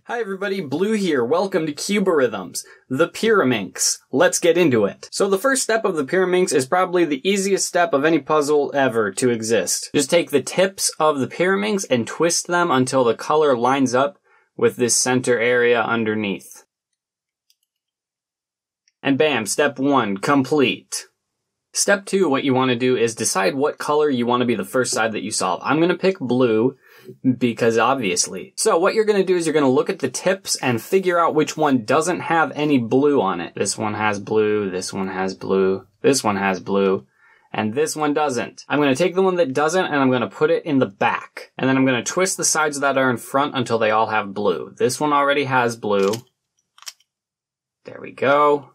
Hi everybody, Blue here. Welcome to Cubeorithms, the Pyraminx. Let's get into it. So the first step of the Pyraminx is probably the easiest step of any puzzle ever to exist. Just take the tips of the Pyraminx and twist them until the color lines up with this center area underneath. And bam, step 1, complete. Step 2, what you want to do is decide what color you want to be the first side that you solve. I'm going to pick blue, because obviously. So what you're going to do is you're going to look at the tips and figure out which one doesn't have any blue on it. This one has blue, this one has blue, this one has blue, and this one doesn't. I'm going to take the one that doesn't and I'm going to put it in the back. And then I'm going to twist the sides that are in front until they all have blue. This one already has blue. There we go.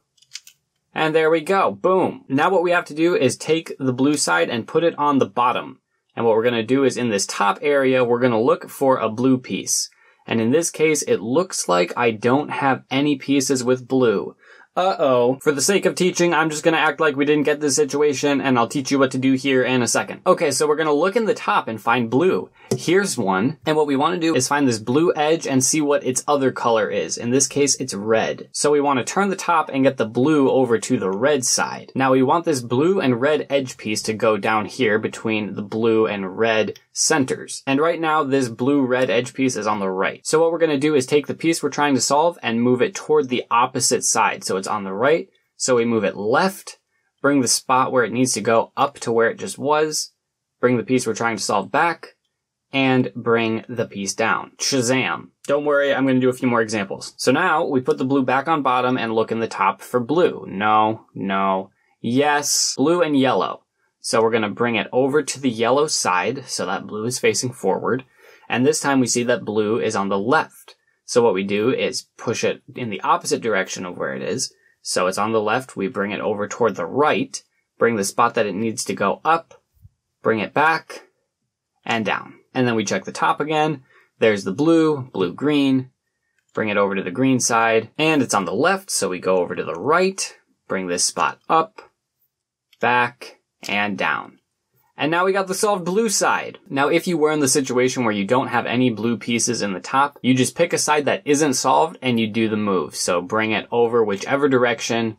And there we go. Boom. Now what we have to do is take the blue side and put it on the bottom. And what we're going to do is in this top area, we're going to look for a blue piece. And in this case, it looks like I don't have any pieces with blue. Uh-oh. For the sake of teaching, I'm just going to act like we didn't get this situation, and I'll teach you what to do here in a second. Okay, so we're going to look in the top and find blue. Here's one. And what we want to do is find this blue edge and see what its other color is. In this case, it's red. So we want to turn the top and get the blue over to the red side. Now we want this blue and red edge piece to go down here between the blue and red centers. And right now, this blue-red edge piece is on the right. So what we're going to do is take the piece we're trying to solve and move it toward the opposite side. So it's on the right, so we move it left, bring the spot where it needs to go up to where it just was, bring the piece we're trying to solve back, and bring the piece down. Shazam. Don't worry, I'm going to do a few more examples. So now, we put the blue back on bottom and look in the top for blue. No, no, yes, blue and yellow. So we're going to bring it over to the yellow side, so that blue is facing forward, and this time we see that blue is on the left. So what we do is push it in the opposite direction of where it is. So it's on the left, we bring it over toward the right, bring the spot that it needs to go up, bring it back, and down. And then we check the top again. There's the blue, blue-green, bring it over to the green side, and it's on the left, so we go over to the right, bring this spot up, back, and down. And now we got the solved blue side. Now, if you were in the situation where you don't have any blue pieces in the top, you just pick a side that isn't solved and you do the move. So bring it over whichever direction,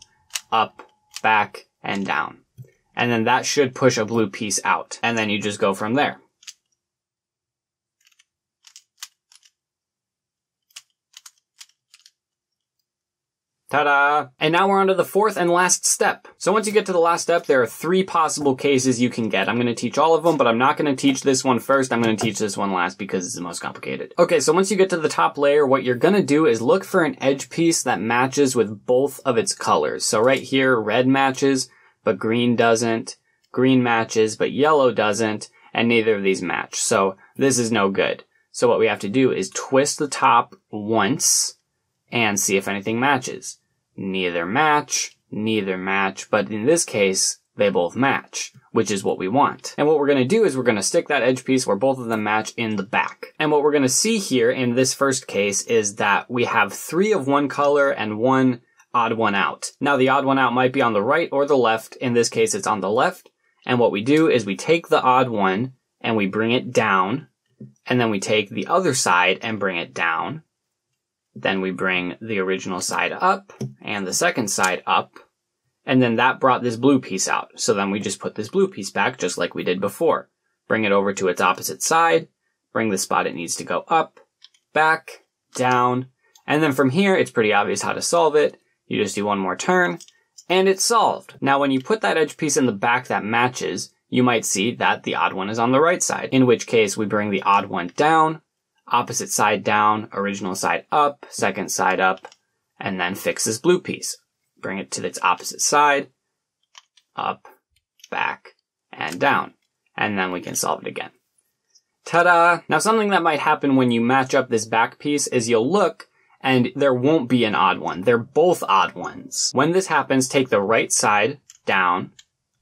up, back, and down. And then that should push a blue piece out. And then you just go from there. Ta-da! And now we're on to the fourth and last step. So once you get to the last step, there are 3 possible cases you can get. I'm going to teach all of them, but I'm not going to teach this one first. I'm going to teach this one last because it's the most complicated. Okay, so once you get to the top layer, what you're going to do is look for an edge piece that matches with both of its colors. So right here, red matches, but green doesn't. Green matches, but yellow doesn't. And neither of these match. So this is no good. So what we have to do is twist the top once and see if anything matches. Neither match, but in this case, they both match, which is what we want. And what we're going to do is we're going to stick that edge piece where both of them match in the back. And what we're going to see here in this first case is that we have 3 of one color and 1 odd one out. Now the odd one out might be on the right or the left. In this case, it's on the left. And what we do is we take the odd one and we bring it down. And then we take the other side and bring it down. Then we bring the original side up and the second side up. And then that brought this blue piece out. So then we just put this blue piece back just like we did before. Bring it over to its opposite side. Bring the spot it needs to go up, back, down. And then from here, it's pretty obvious how to solve it. You just do one more turn and it's solved. Now, when you put that edge piece in the back that matches, you might see that the odd one is on the right side. In which case we bring the odd one down, opposite side down, original side up, second side up, and then fix this blue piece. Bring it to its opposite side, up, back, and down. And then we can solve it again. Ta-da! Now something that might happen when you match up this back piece is you'll look and there won't be an odd one. They're both odd ones. When this happens, take the right side down,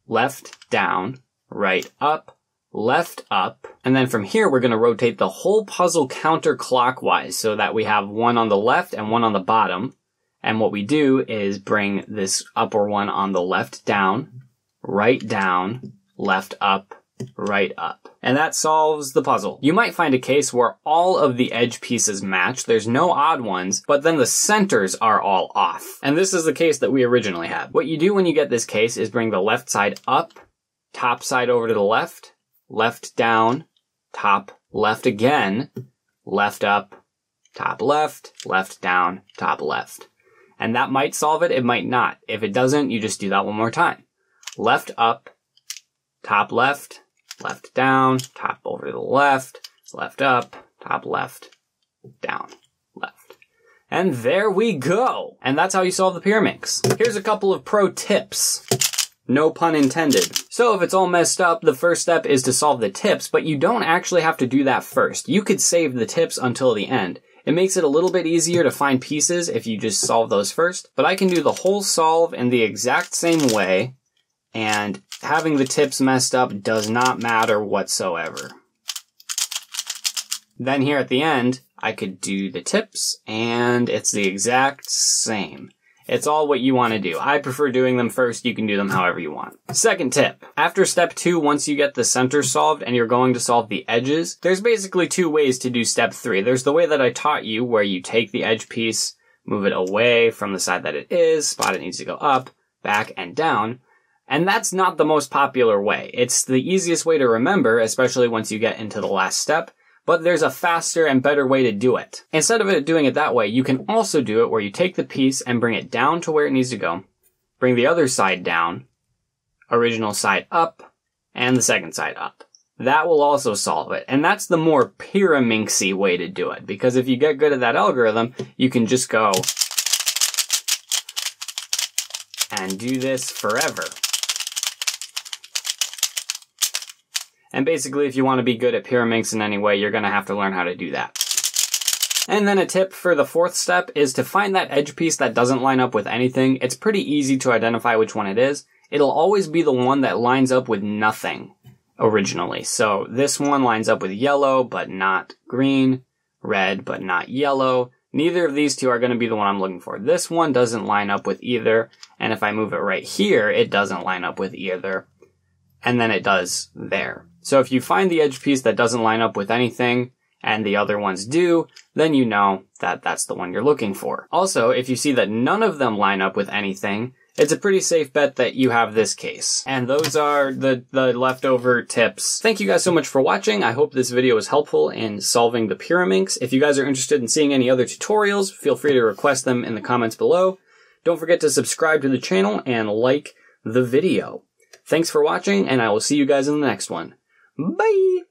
left down, right up, left up, and then from here we're going to rotate the whole puzzle counterclockwise so that we have one on the left and one on the bottom. And what we do is bring this upper one on the left down, right down, left up, right up. And that solves the puzzle. You might find a case where all of the edge pieces match, there's no odd ones, but then the centers are all off. And this is the case that we originally had. What you do when you get this case is bring the left side up, top side over to the left, left down, top left again, left up, top left down, top left. And that might solve it, it might not. If it doesn't, you just do that one more time. Left up, top left down, top over to the left up, top left, down, left. And there we go! And that's how you solve the Pyraminx. Here's a couple of pro tips. No pun intended. So if it's all messed up, the first step is to solve the tips, but you don't actually have to do that first. You could save the tips until the end. It makes it a little bit easier to find pieces if you just solve those first, but I can do the whole solve in the exact same way, and having the tips messed up does not matter whatsoever. Then here at the end, I could do the tips, and it's the exact same. It's all what you want to do. I prefer doing them first. You can do them however you want. Second tip. After step 2, once you get the center solved and you're going to solve the edges, there's basically 2 ways to do step 3. There's the way that I taught you, where you take the edge piece, move it away from the side that it is, spot it needs to go up, back, and down. And that's not the most popular way. It's the easiest way to remember, especially once you get into the last step. But there's a faster and better way to do it. Instead of doing it that way, you can also do it where you take the piece and bring it down to where it needs to go, bring the other side down, original side up, and the second side up. That will also solve it. And that's the more Pyraminxy way to do it, because if you get good at that algorithm, you can just go and do this forever. And basically, if you want to be good at Pyraminx in any way, you're going to have to learn how to do that. And then a tip for the 4th step is to find that edge piece that doesn't line up with anything. It's pretty easy to identify which one it is. It'll always be the one that lines up with nothing originally. So this one lines up with yellow, but not green, red, but not yellow. Neither of these two are going to be the one I'm looking for. This one doesn't line up with either. And if I move it right here, it doesn't line up with either. And then it does there. So if you find the edge piece that doesn't line up with anything, and the other ones do, then you know that that's the one you're looking for. Also, if you see that none of them line up with anything, it's a pretty safe bet that you have this case. And those are the leftover tips. Thank you guys so much for watching. I hope this video was helpful in solving the Pyraminx. If you guys are interested in seeing any other tutorials, feel free to request them in the comments below. Don't forget to subscribe to the channel and like the video. Thanks for watching, and I will see you guys in the next one. Bye!